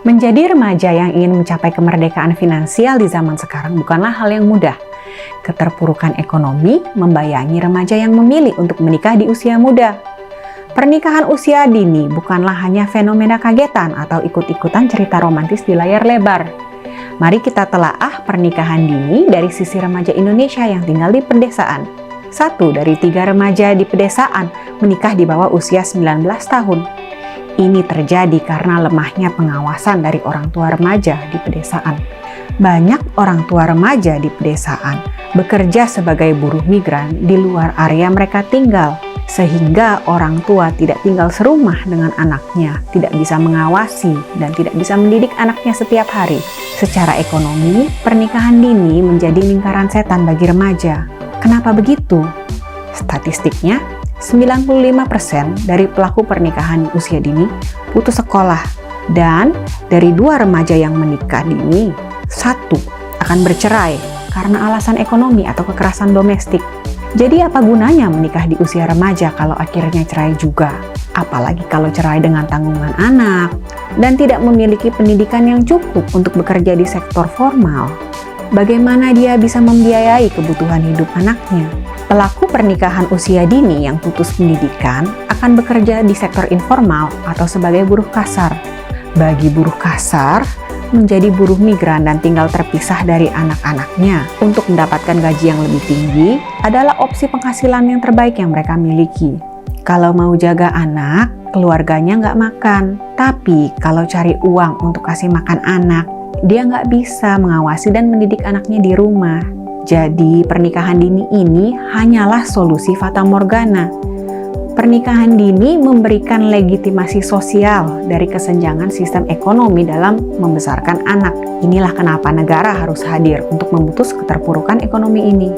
Menjadi remaja yang ingin mencapai kemerdekaan finansial di zaman sekarang bukanlah hal yang mudah. Keterpurukan ekonomi membayangi remaja yang memilih untuk menikah di usia muda. Pernikahan usia dini bukanlah hanya fenomena kagetan atau ikut-ikutan cerita romantis di layar lebar. Mari kita telaah pernikahan dini dari sisi remaja Indonesia yang tinggal di pedesaan. 1 dari 3 remaja di pedesaan menikah di bawah usia 19 tahun. Ini terjadi karena lemahnya pengawasan dari orang tua remaja di pedesaan. Banyak orang tua remaja di pedesaan bekerja sebagai buruh migran di luar area mereka tinggal, sehingga orang tua tidak tinggal serumah dengan anaknya, tidak bisa mengawasi dan tidak bisa mendidik anaknya setiap hari. Secara ekonomi, pernikahan dini menjadi lingkaran setan bagi remaja. Kenapa begitu? Statistiknya, 95% dari pelaku pernikahan usia dini putus sekolah, dan dari 2 remaja yang menikah dini, 1 akan bercerai karena alasan ekonomi atau kekerasan domestik. Jadi apa gunanya menikah di usia remaja kalau akhirnya cerai juga? Apalagi kalau cerai dengan tanggungan anak dan tidak memiliki pendidikan yang cukup untuk bekerja di sektor formal. Bagaimana dia bisa membiayai kebutuhan hidup anaknya? Pelaku pernikahan usia dini yang putus pendidikan akan bekerja di sektor informal atau sebagai buruh kasar. Bagi buruh kasar, menjadi buruh migran dan tinggal terpisah dari anak-anaknya untuk mendapatkan gaji yang lebih tinggi adalah opsi penghasilan yang terbaik yang mereka miliki. Kalau mau jaga anak, keluarganya nggak makan. Tapi kalau cari uang untuk kasih makan anak, dia nggak bisa mengawasi dan mendidik anaknya di rumah. Jadi pernikahan dini ini hanyalah solusi fata morgana. Pernikahan dini memberikan legitimasi sosial dari kesenjangan sistem ekonomi dalam membesarkan anak. Inilah kenapa negara harus hadir untuk memutus keterpurukan ekonomi ini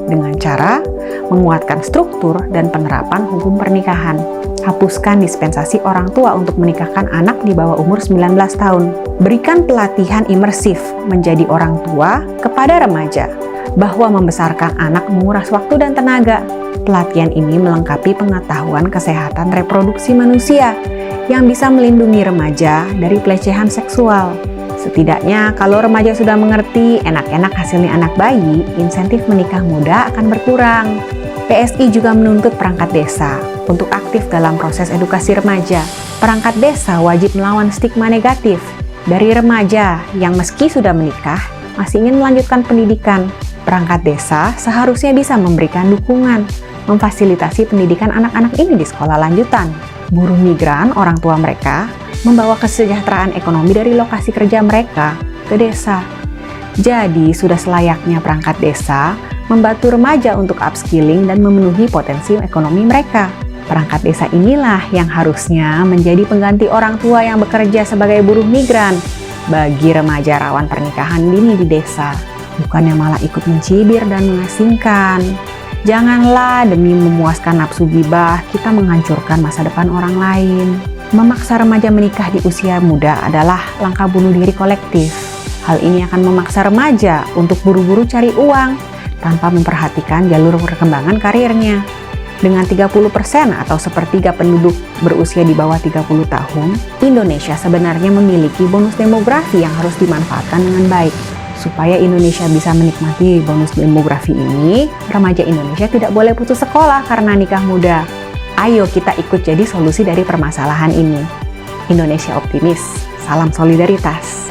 dengan cara menguatkan struktur dan penerapan hukum pernikahan. Hapuskan dispensasi orang tua untuk menikahkan anak di bawah umur 19 tahun. Berikan pelatihan imersif menjadi orang tua kepada remaja bahwa membesarkan anak menguras waktu dan tenaga. Pelatihan ini melengkapi pengetahuan kesehatan reproduksi manusia yang bisa melindungi remaja dari pelecehan seksual. Setidaknya kalau remaja sudah mengerti enak-enak hasilnya anak bayi, insentif menikah muda akan berkurang. PSI juga menuntut perangkat desa untuk aktif dalam proses edukasi remaja. Perangkat desa wajib melawan stigma negatif dari remaja yang meski sudah menikah masih ingin melanjutkan pendidikan. Perangkat desa seharusnya bisa memberikan dukungan, memfasilitasi pendidikan anak-anak ini di sekolah lanjutan. Buruh migran, orang tua mereka, membawa kesejahteraan ekonomi dari lokasi kerja mereka ke desa. Jadi, sudah selayaknya perangkat desa membantu remaja untuk upskilling dan memenuhi potensi ekonomi mereka. Perangkat desa inilah yang harusnya menjadi pengganti orang tua yang bekerja sebagai buruh migran bagi remaja rawan pernikahan dini di desa. Bukannya malah ikut mencibir dan mengasingkan. Janganlah demi memuaskan nafsu gibah kita menghancurkan masa depan orang lain. Memaksa remaja menikah di usia muda adalah langkah bunuh diri kolektif. Hal ini akan memaksa remaja untuk buru-buru cari uang tanpa memperhatikan jalur perkembangan karirnya. Dengan 30% atau sepertiga penduduk berusia di bawah 30 tahun, Indonesia sebenarnya memiliki bonus demografi yang harus dimanfaatkan dengan baik. Supaya Indonesia bisa menikmati bonus demografi ini, remaja Indonesia tidak boleh putus sekolah karena nikah muda. Ayo kita ikut jadi solusi dari permasalahan ini. Indonesia optimis, salam solidaritas.